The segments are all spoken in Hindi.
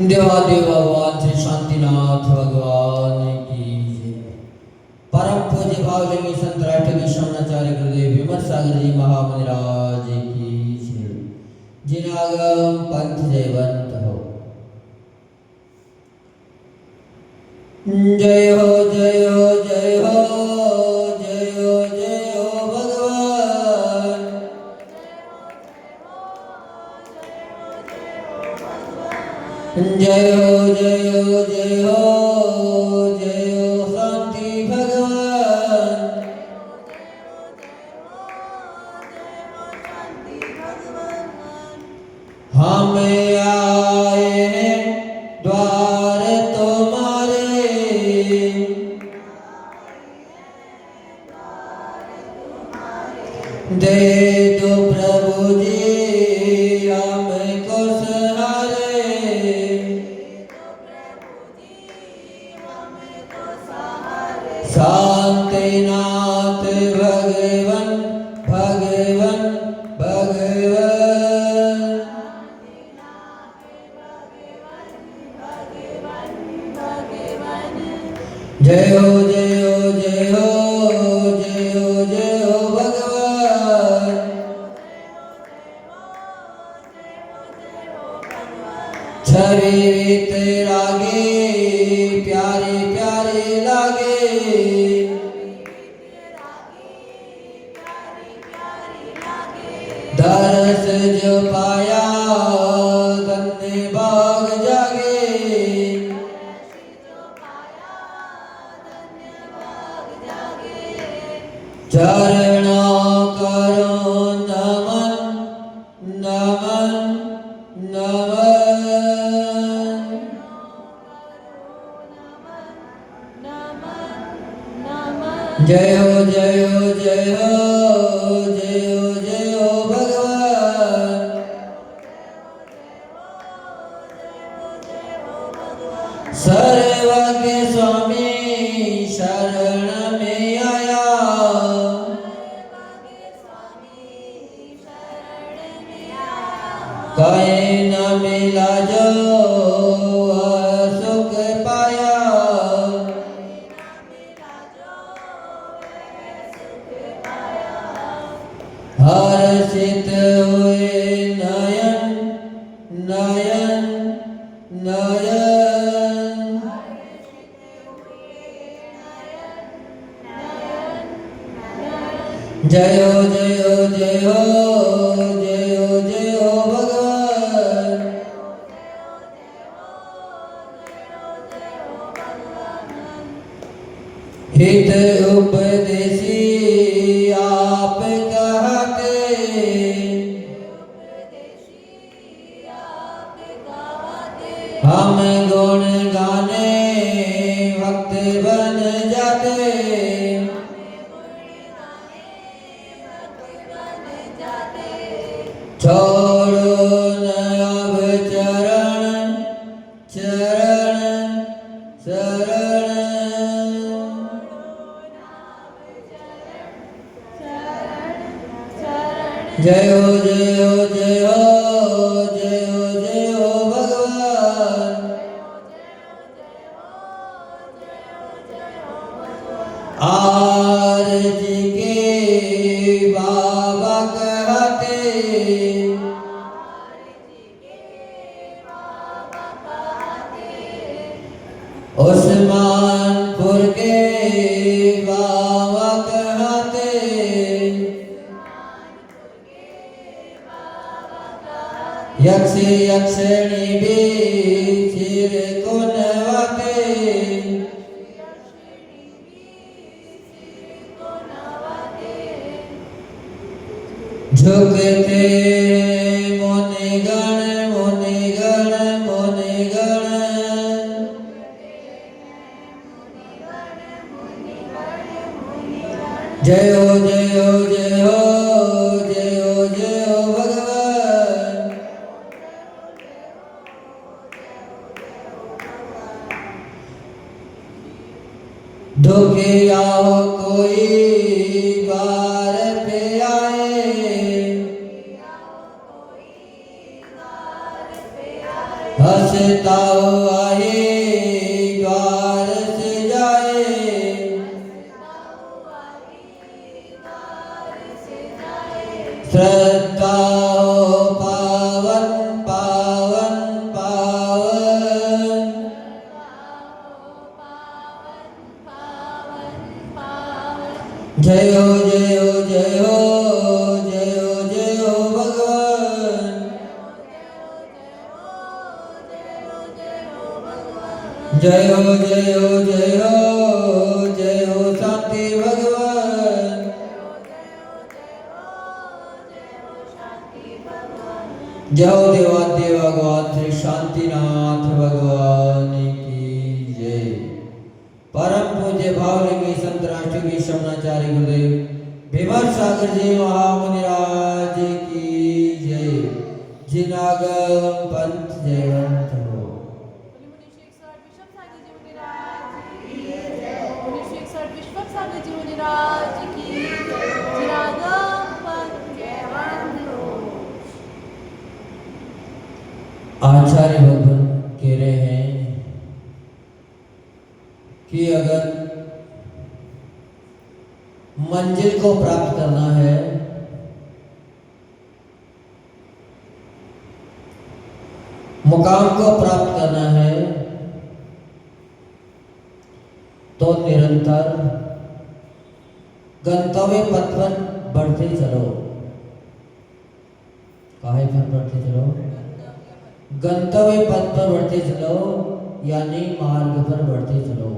देवादेव भगवान श्री शांतिनाथ भगवान की जय। परम पूज्य भावलिंगी संत राष्ट्रपति शमनाचार्य गुरुदेव विमल सागर जी महामनिराज की जय। जिनागम पंथ जयवंत हो। जय हो जय हो जय हो जय हो जय हो भगवान। जय हो जय हो जय हो जय हो शांति भगवान। हम आए हैं द्वार तुम्हारे, दे दो प्रभु जी हमको सहारे। शांतिनाथ भगवन भगवन भगवन। जय हो जय हो जय हो जय हो जय हो भगवान। छवि वितरागे प्यारे प्यारे लागे, दरस जो पाया धन्य बाग जागे। चरणों करो नमन नमन नमन। जय हो जय हो जय हो जय हो जय हो भगवान। सर्वज्ञ स्वामी शरण में आया, कहीं न मिला जो सुख पाया। हर्षित हुए नयन नयन नयन। जय हो जय हो जय हो जय हो जय हो भगवान। हित उपदेशी आप कहते, हम गुण गाने भक्त बन जाते। छोड़ो न अब चरण चरण शरण। जय हो जय हो जय हो जय हो जय हो भगवान। आरजी के बाबा कहते, उस्मानपुर के बाबा कहते, यक्ष यक्षिणी भी सिर को नवाते। झुकते मुनिगण मुनिगण मुनिगण। जय हो जय हो जय हो जय हो जय हो भगवान। दुखिया हो कोई बार पे आए, हंसता श्रद्धा हो पावन पावन पावन, जय हो जय हो जय हो जय हो जय हो भगवान, जय हो जय हो जय हो जय हो शांति भगवान, जय हो देवादिदेव भगवान श्री शांतिनाथ भगवान की जय। परम पूज्य भावलिंगी संत राष्ट्रगी शमनाचार्य गुरुदेव विमल सागर जी महामुनिराज की जय। जिनागम पंथ जयवंत हो। आचार्य भगवान कह रहे हैं कि अगर मंजिल को प्राप्त करना है मुकाम को प्राप्त करना है तो निरंतर गंतव्य पथ पर बढ़ते चलो। काहे पर बढ़ते चलो? गंतव्य पथ पर बढ़ते चलो यानी मार्ग पर बढ़ते चलो।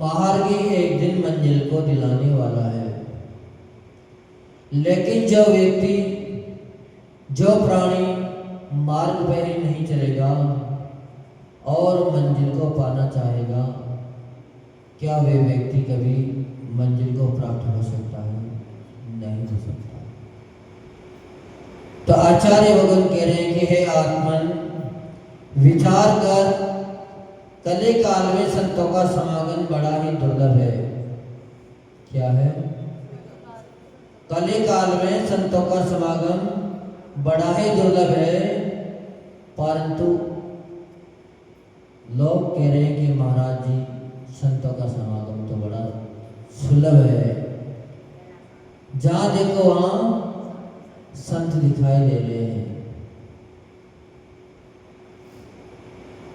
मार्ग ही एक दिन मंजिल को दिलाने वाला है, लेकिन जो व्यक्ति जो प्राणी मार्ग पर ही नहीं चलेगा और मंजिल को पाना चाहेगा, क्या वे व्यक्ति कभी मंजिल को प्राप्त हो सकता है? नहीं हो सकता। तो आचार्य भगवान कह रहे हैं कि हे आत्मन, विचार कर, कले काल में संतों का समागम बड़ा ही दुर्लभ है। क्या है? कले काल में संतों का समागम बड़ा ही दुर्लभ है, परंतु लोग कह रहे हैं कि महाराज जी संतों का समागम तो बड़ा सुलभ है, जहां देखो वहां संत दिखाई दे रहे हैं,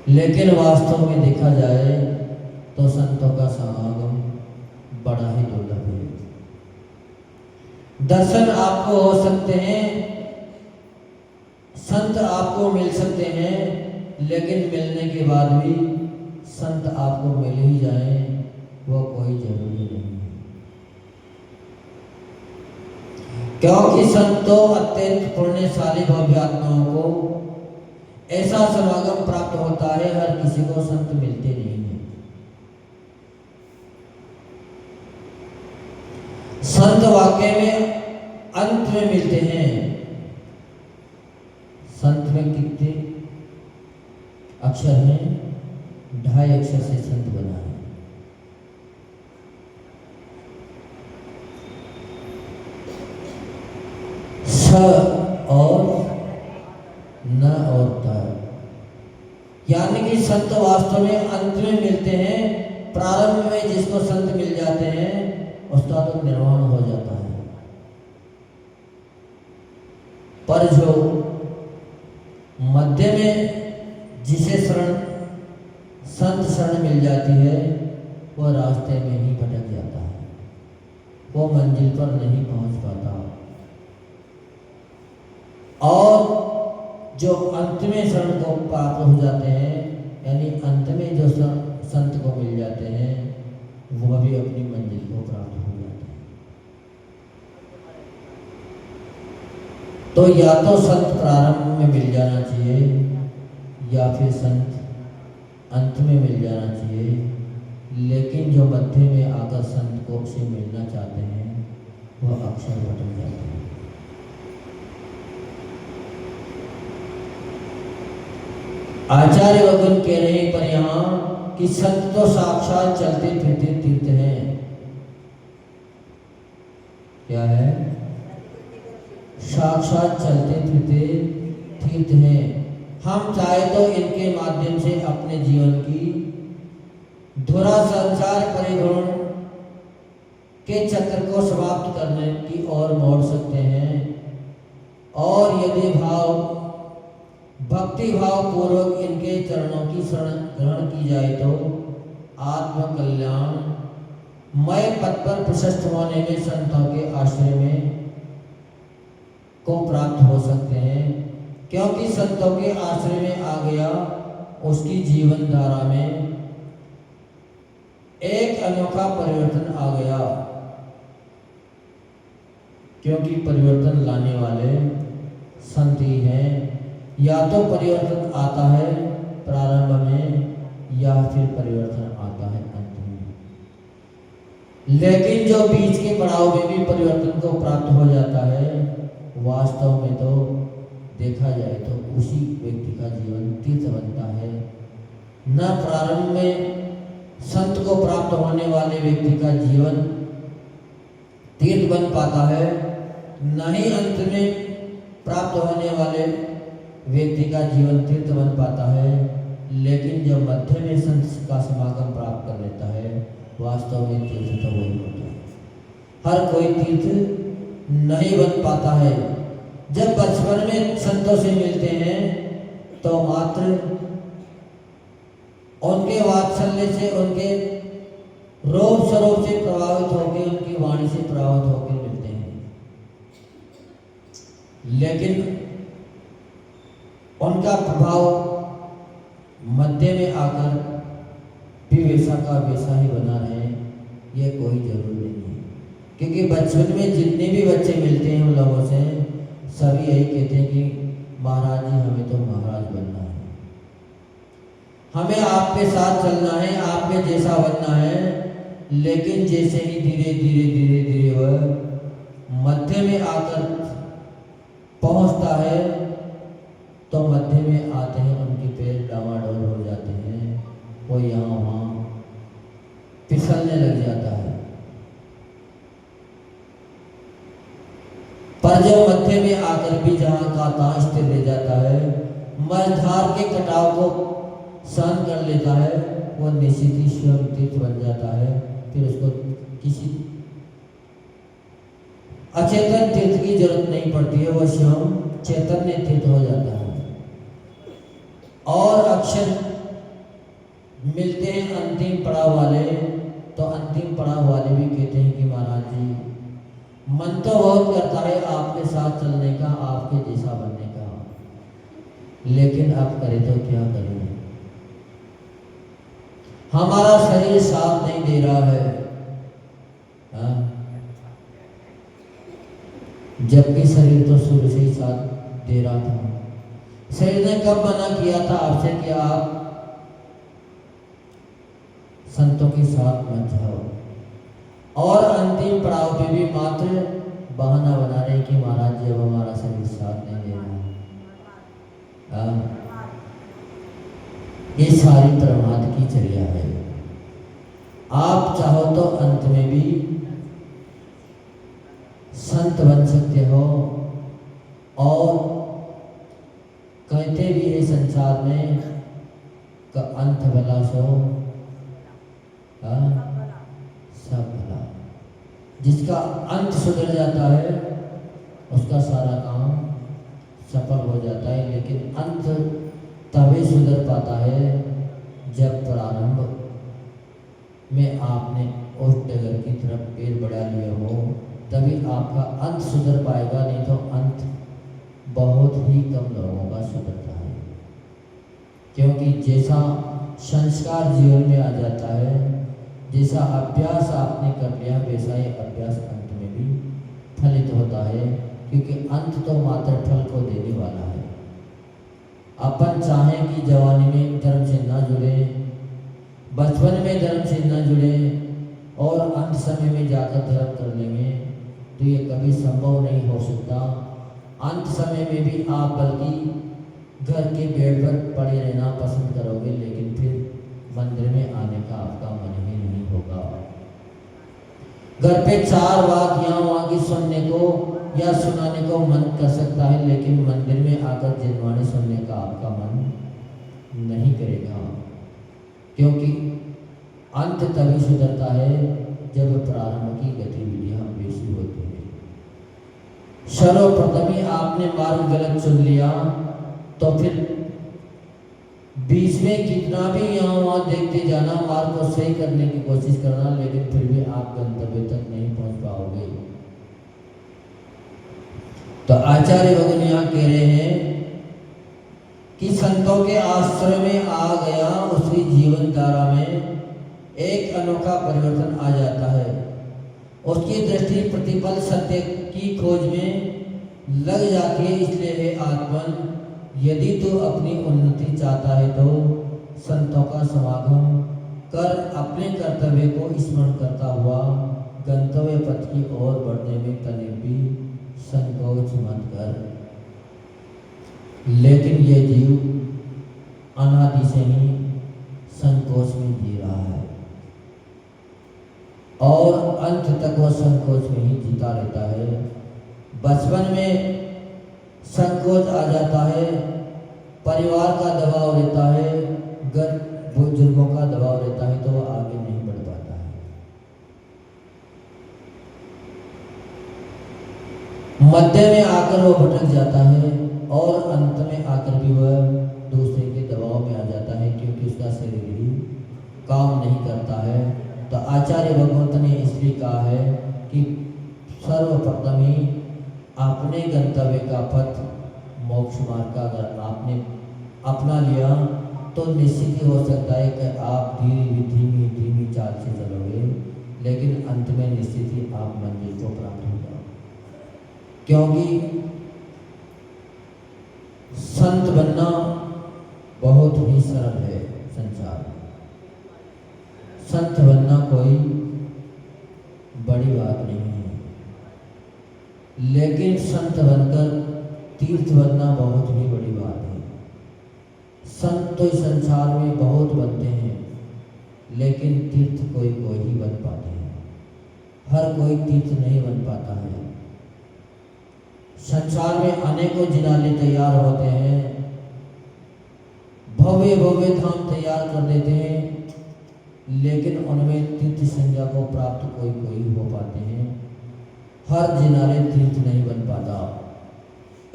लेकिन वास्तव में देखा जाए तो संतों का समागम बड़ा ही दुर्लभ है। दर्शन आपको हो सकते हैं, संत आपको मिल सकते हैं, लेकिन मिलने के बाद भी संत आपको मिल ही जाए वो कोई जरूरी नहीं है, क्योंकि संतों अत्यंत पुण्यशाली भव्य आत्माओं को ऐसा समागम प्राप्त होता है, हर किसी को संत मिलते नहीं है। संत वाकई में अंत में मिलते हैं। संत में कितने अक्षर हैं? 2.5 अक्षर से संत बना है। स और न और त, यानी कि संत वास्तव में अंत में मिलते हैं। प्रारंभ में जिसको संत मिल जाते हैं उसका तो निर्वाण हो जाता है, पर जो मध्य में जिसे संत शरण मिल जाती है वो रास्ते में ही भटक जाता है, वो मंजिल पर नहीं पहुंच पाता। और जो अंत में शरण को प्राप्त हो जाते हैं, यानी अंत में जो संत को मिल जाते हैं, वो भी अपनी मंजिल को प्राप्त हो जाते हैं। तो या तो संत प्रारंभ में मिल जाना चाहिए या फिर संत अंत में मिल जाना चाहिए, लेकिन जो मध्य में आकर संत को से मिलना चाहते हैं वह अक्सर भटक जाते हैं। आचार्य भगवान कह रहे हैं पर यहाँ कि संत तो साक्षात चलते फिरते तीर्थ हैं। क्या है? साक्षात चलते फिरते तीर्थ हैं। हम चाहे तो इनके माध्यम से अपने जीवन की धुरा संसार परिभ्रमण के चक्र को समाप्त करने की ओर मोड़ सकते हैं। और यदि भक्ति भाव पूर्वक इनके चरणों की शरण ग्रहण की जाए तो आत्म कल्याण मय पद पर प्रशस्त होने में संतों के आश्रय में को प्राप्त हो सकते हैं, क्योंकि संतों के आश्रय में आ गया उसकी जीवन धारा में एक अनोखा परिवर्तन आ गया, क्योंकि परिवर्तन लाने वाले संत ही हैं। या तो परिवर्तन आता है प्रारंभ में या फिर परिवर्तन आता है अंत में, लेकिन जो बीच के पड़ाव में भी परिवर्तन को प्राप्त हो जाता है, वास्तव में तो देखा जाए तो उसी व्यक्ति का जीवन तीर्थ बनता है। न प्रारंभ में संत को प्राप्त होने वाले व्यक्ति का जीवन तीर्थ बन पाता है, न ही अंत में प्राप्त होने वाले व्यक्ति का जीवन तीर्थ बन पाता है। लेकिन जब मध्य में संत का समागम प्राप्त कर लेता है, वास्तव में तीर्थ तो वही होता है। हर कोई तीर्थ नहीं बन पाता है। जब बचपन में संतों से मिलते हैं तो मात्र उनके वात्सल्य से, उनके रोब स्वरूप से प्रभावित होकर, उनकी वाणी से प्रभावित होकर मिलते हैं, लेकिन उनका प्रभाव मध्य में आकर भी वैसा का वैसा ही बना रहे, ये कोई जरूरी नहीं है। क्योंकि बचपन में जितने भी बच्चे मिलते हैं उन लोगों से सभी यही कहते हैं कि महाराज जी हमें तो महाराज बनना है, हमें आपके साथ चलना है, आपके जैसा बनना है। लेकिन जैसे ही धीरे धीरे धीरे धीरे वह मध्य में आकर पहुंचता है तो मध्य में आते हैं उनके पैर डामाडोल हो जाते हैं, वो यहाँ वहाँ फिसलने लग जाता है। पर जब मध्य में आकर भी जहाँ का तहाँ स्थिर रह जाता है, मझधार के कटाव को सहन कर लेता है, वो निश्चित ही स्वयं तीर्थ बन जाता है। फिर उसको किसी अचेतन तीर्थ की जरूरत नहीं पड़ती है, वह स्वयं चैतन्य तीर्थ हो जाता है। और अक्षर मिलते हैं अंतिम पड़ाव वाले, तो अंतिम पड़ाव वाले भी कहते हैं कि महाराज जी मन तो बहुत करता है आपके साथ चलने का, आपके जैसा बनने का, लेकिन अब करें तो क्या करें, हमारा शरीर साथ नहीं दे रहा है। हाँ? जबकि शरीर तो शुरू से ही साथ दे रहा था। शरीर ने कब मना किया था आपसे कि आप संतों के साथ मत जाओ, और अंतिम पड़ाव पे भी मात्र बहाना बना रहे कि महाराज जी अब हमारा शरीर साथ नहीं दे रहा। ये सारी प्रमाद की चर्या है। आप चाहो तो अंत में भी संत बन सकते हो, और कहते भी है संसार में का अंत भला सो सब भला। जिसका अंत सुधर जाता है उसका सारा काम सफल हो जाता है, लेकिन अंत तभी सुधर पाता है जब प्रारंभ में आपने उस डगर की तरफ पैर बढ़ा लिया हो, तभी आपका अंत सुधर पाएगा। नहीं तो अंत बहुत ही कम लोगों का सुधरता है, क्योंकि जैसा संस्कार जीवन में आ जाता है, जैसा अभ्यास आपने कर लिया, वैसा ही अभ्यास अंत में भी फलित होता है, क्योंकि अंत तो मात्र फल को देने वाला है। अपन चाहें कि जवानी में धर्म से ना जुड़े, बचपन में धर्म से ना जुड़े, और अंत समय में जाकर धर्म कर लेंगे, तो ये कभी संभव नहीं हो सकता। अंत समय में भी आप बल्कि घर के बेड पर पड़े रहना पसंद करोगे, लेकिन फिर मंदिर में आने का आपका मन ही नहीं होगा। घर पे 4 बात यहाँ वहाँ की सुनने को या सुनाने को मन कर सकता है, लेकिन मंदिर में आकर जिनवाणी सुनने का आपका मन नहीं करेगा, क्योंकि अंत तभी सुधरता है जब प्रारंभ की गतिविधियां बेसी होती है। सर्वप्रथम ही आपने मार्ग गलत चुन लिया तो फिर बीच में कितना भी यहाँ वहाँ देखते जाना, मार्ग को सही करने की कोशिश करना, लेकिन फिर भी आप गंतव्य तक नहीं पहुंच पाओगे। तो आचार्य भगवान यहाँ कह रहे हैं कि संतों के आश्रय में आ गया, उसकी जीवन धारा में एक अनोखा परिवर्तन आ जाता है। उसकी दृष्टि प्रतिपल सत्य की खोज में लग जाती है। इसलिए हे आत्मन, यदि तू अपनी उन्नति चाहता है तो संतों का समागम कर अपने कर्तव्य को स्मरण करता हुआ गंतव्य पथ की ओर बढ़ने में तनिक भी संकोच मत कर। लेकिन ये जीव अनादि से ही संकोच में जी रहा है और अंत तक वह संकोच में ही जीता रहता है। बचपन में संकोच आ जाता है, परिवार का दबाव रहता है, घर बुजुर्गों का दबाव रहता है, तो वह आगे नहीं बढ़ पाता है। मध्य में आकर वह भटक जाता है और अंत में आकर भी वह दूसरे के दबाव में आ जाता है, क्योंकि उसका शरीर ही काम नहीं करता है। तो आचार्य भगवंत ने इसलिए कहा है कि सर्वप्रथम ही अपने गंतव्य का पथ, मोक्ष मार्ग का अगर आपने अपना लिया तो निश्चित ही हो सकता है कि आप धीमी धीमी चाल से चलोगे, लेकिन अंत में निश्चित ही आप मंजिल को प्राप्त हो जाओगे। क्योंकि संत बनना बहुत ही सरल है संसार में। संत बनना कोई बड़ी बात नहीं है, लेकिन संत बनकर तीर्थ बनना बहुत ही बड़ी बात है। संत तो संसार में बहुत बनते हैं, लेकिन तीर्थ कोई ही बन पाते हैं। हर कोई तीर्थ नहीं बन पाता है। संसार में अनेकों जिनाले तैयार होते हैं, भव्य भव्य धाम तैयार कर देते हैं, लेकिन उनमें तीर्थ संज्ञा को प्राप्त कोई हो पाते हैं। हर जिनाले तीर्थ नहीं बन पाता।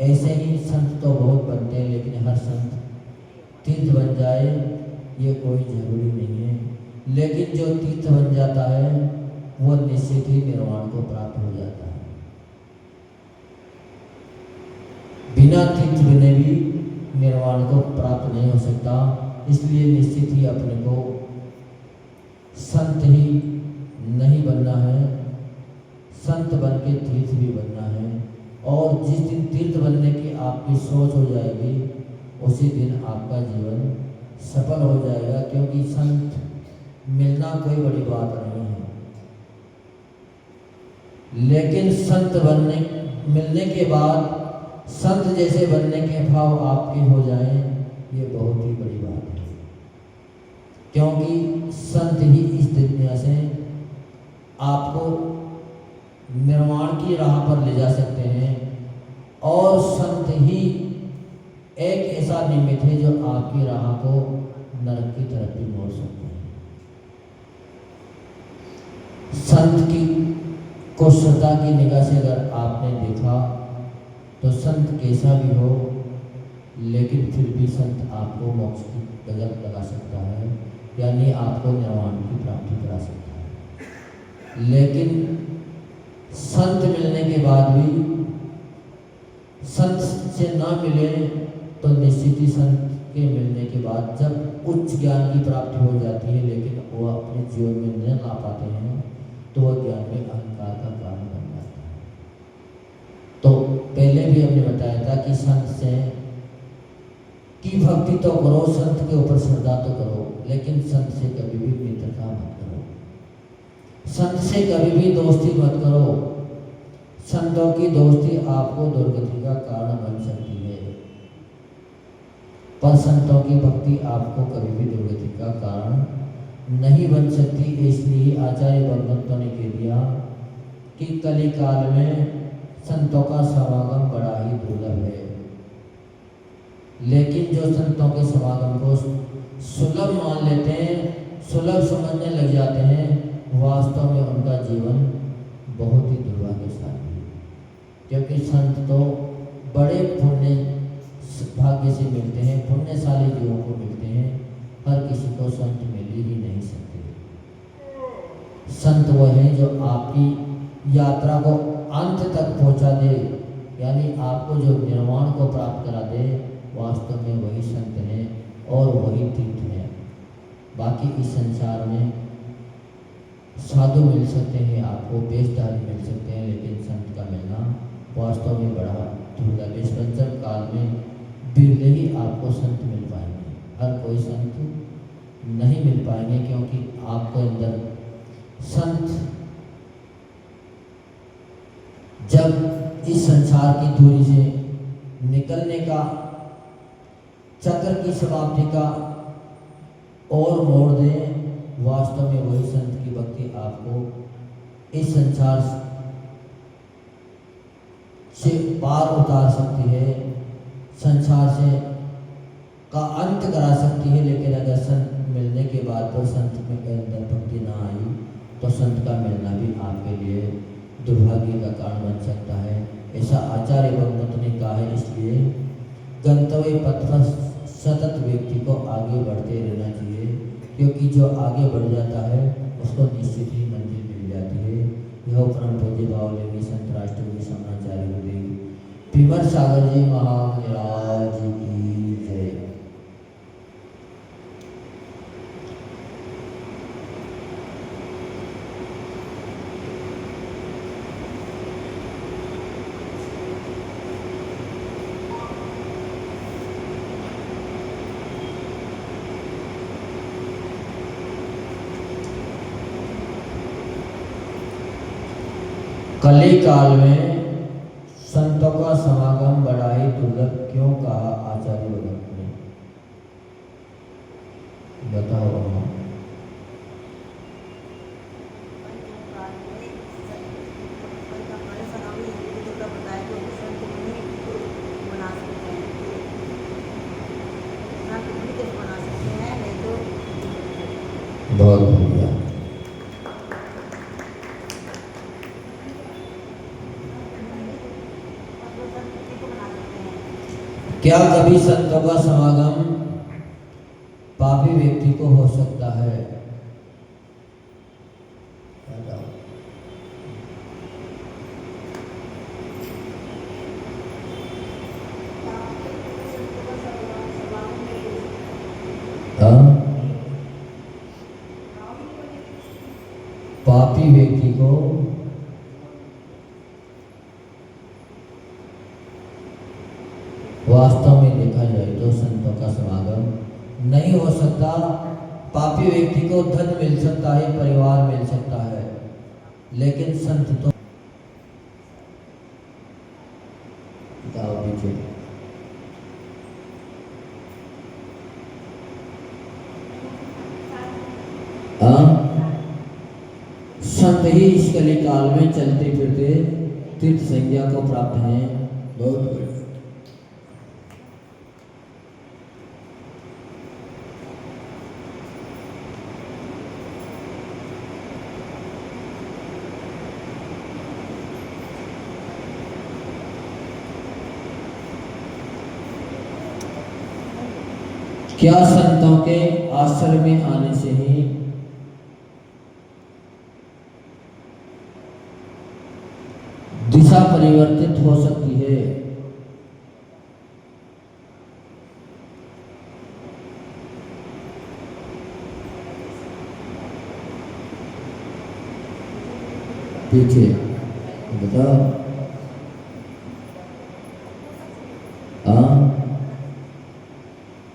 ऐसे ही संत तो बहुत बनते हैं, लेकिन हर संत तीर्थ बन जाए ये कोई जरूरी नहीं है। लेकिन जो तीर्थ बन जाता है वो निश्चित ही निर्वाण को प्राप्त हो जाता है। बिना तीर्थ बने भी निर्वाण को प्राप्त नहीं हो सकता। इसलिए निश्चित ही अपने को संत ही नहीं बनना है, संत बन के तीर्थ भी बनना है। और जिस दिन तीर्थ बनने की आपकी सोच हो जाएगी, उसी दिन आपका जीवन सफल हो जाएगा। क्योंकि संत मिलना कोई बड़ी बात नहीं है, लेकिन संत मिलने के बाद संत जैसे बनने के भाव आपके हो जाएं, ये बहुत ही बड़ी बात है। क्योंकि संत ही इस दुनिया से आपको निर्वाण की राह पर ले जा सकते हैं, और संत ही एक ऐसा निमित्त है जो आपकी राह को नरक की तरफ भी मोड़ सकते हैं। संत की को श्रद्धा की निगाह से अगर आपने देखा तो संत कैसा भी हो, लेकिन फिर भी संत आपको मोक्ष की डगर लगा सकता है, यानी आपको निर्वाण की प्राप्ति करा सकता है। लेकिन संत मिलने के बाद भी संत से ना मिले तो निश्चित ही संत के मिलने के बाद जब उच्च ज्ञान की प्राप्ति हो जाती है, लेकिन वो अपने जीवन में न ला पाते हैं, तो वह ज्ञान में अहंकार का कारण बन जाता है। तो पहले भी हमने बताया था कि संत से की भक्ति तो करो, संत के ऊपर श्रद्धा तो करो, लेकिन संत से कभी भी मित्रता मत करो, संत से कभी भी दोस्ती मत करो। संतों की दोस्ती आपको दुर्गति का कारण बन सकती है, पर संतों की भक्ति आपको कभी भी दुर्गति का कारण नहीं बन सकती। इसलिए आचार्य भगवंतों ने कह दिया कि कली काल में संतों का समागम बड़ा ही दुर्लभ है, लेकिन जो संतों के समागम को सुलभ मान लेते हैं, सुलभ समझने लग जाते हैं, वास्तव में उनका बहुत ही दुर्भाग्यशाली है, क्योंकि संत तो बड़े पुण्य भाग्य से मिलते हैं, पुण्यशाली जीवों को मिलते हैं। हर किसी को संत मिल ही नहीं सकते। संत वो हैं जो आपकी यात्रा को अंत तक पहुंचा दे, यानी आपको जो निर्वाण को प्राप्त करा दे, वास्तव में वही संत हैं और वही तीर्थ हैं। बाकी इस संसार में साधु मिल सकते हैं, आपको वेशधारी मिल सकते हैं, लेकिन संत का मिलना वास्तव में बड़ा दुर्लभ। इस पंचम काल में बिरले ही आपको संत मिल पाएंगे, हर कोई संत नहीं मिल पाएंगे, क्योंकि आपके अंदर संत जब इस संसार की दूरी से निकलने का, चक्र की समाप्ति का और मोड़ दें, वास्तव में वही संत की भक्ति आपको इस संसार से पार उतार सकती है, संसार से का अंत करा सकती है। लेकिन अगर संत मिलने के बाद तो संत में अंदर भक्ति ना आई, तो संत का मिलना भी आपके लिए दुर्भाग्य का कारण बन सकता है। ऐसा आचार्य भगवंत ने कहा है। इसलिए गंतव्य पथ पर सतत व्यक्ति को आगे बढ़ते रहना चाहिए, क्योंकि जो आगे बढ़ जाता है उसको निश्चित ही मंजिल मिल जाती है। यह परम पूज्य बावलेवी संत राष्ट्रपति समाचार्य गुरुदेव विमर सागर जी महाराज की जय। कली काल में संतों का समागम बड़ा ही दुर्लभ क्यों कहा आचार्य भगत ने, बताओ। बहुत बढ़िया। क्या कभी संतों का समागम पापी व्यक्ति को हो सकता है? पापी व्यक्ति को वास्तव में देखा जाए तो संतों का समागम नहीं हो सकता। पापी व्यक्ति को धन मिल सकता है, परिवार मिल सकता है, लेकिन संत तो पीछे संत ही इस कली काल में चलते फिरते तीर्थ संज्ञा को प्राप्त हैं। बहुत बढ़िया। क्या संतों के आश्रम में आने से ही दिशा परिवर्तित हो सकती है? पीछे बताओ।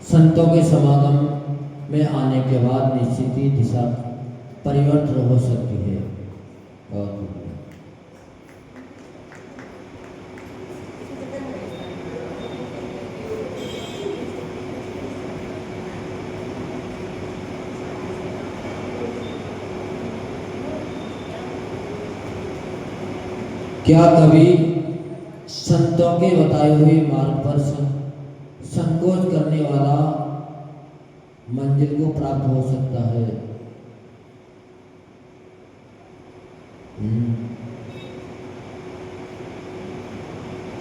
संतों के समागम में आने के बाद निश्चित ही दिशा परिवर्तन हो सकती है। और क्या कभी संतों के बताए हुए मार्ग पर संकोच करने वाला मंजिल को प्राप्त हो सकता है?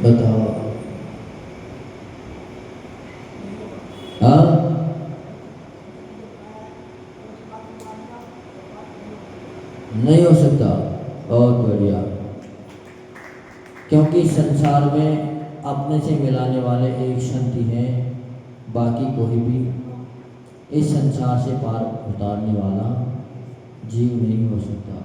बताओ। हाँ, नहीं हो सकता। बहुत बढ़िया। क्योंकि संसार में अपने से मिलाने वाले एक संत ही हैं, बाकी कोई भी इस संसार से पार उतारने वाला जीव नहीं हो सकता।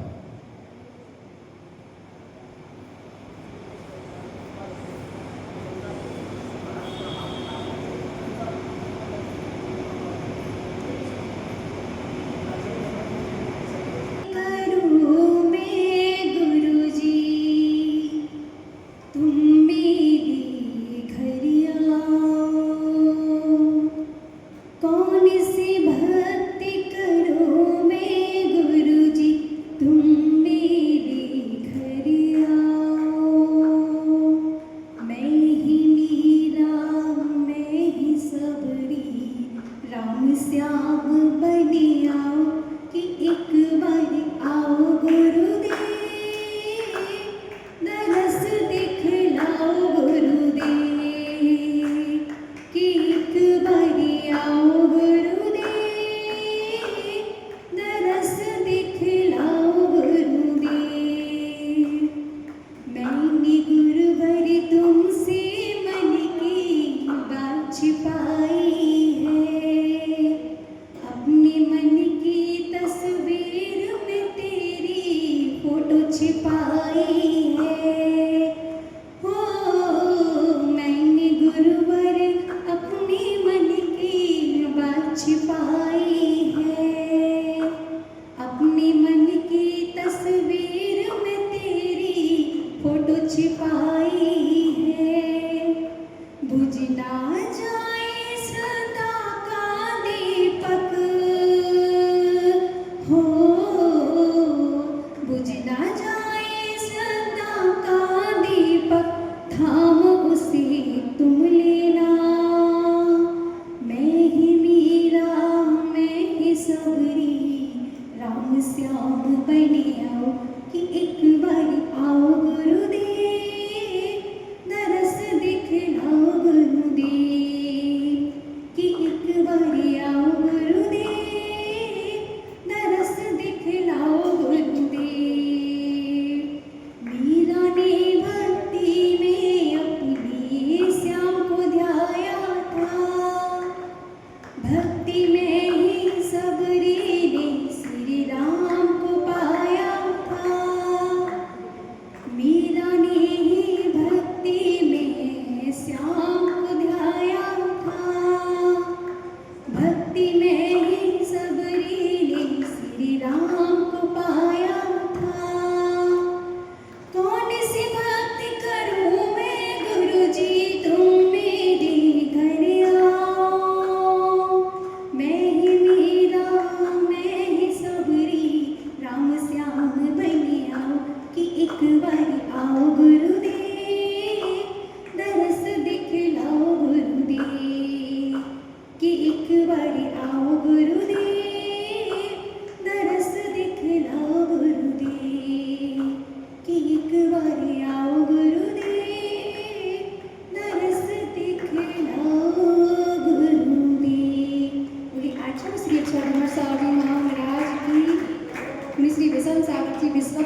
श्री विषम सागर जी विश्व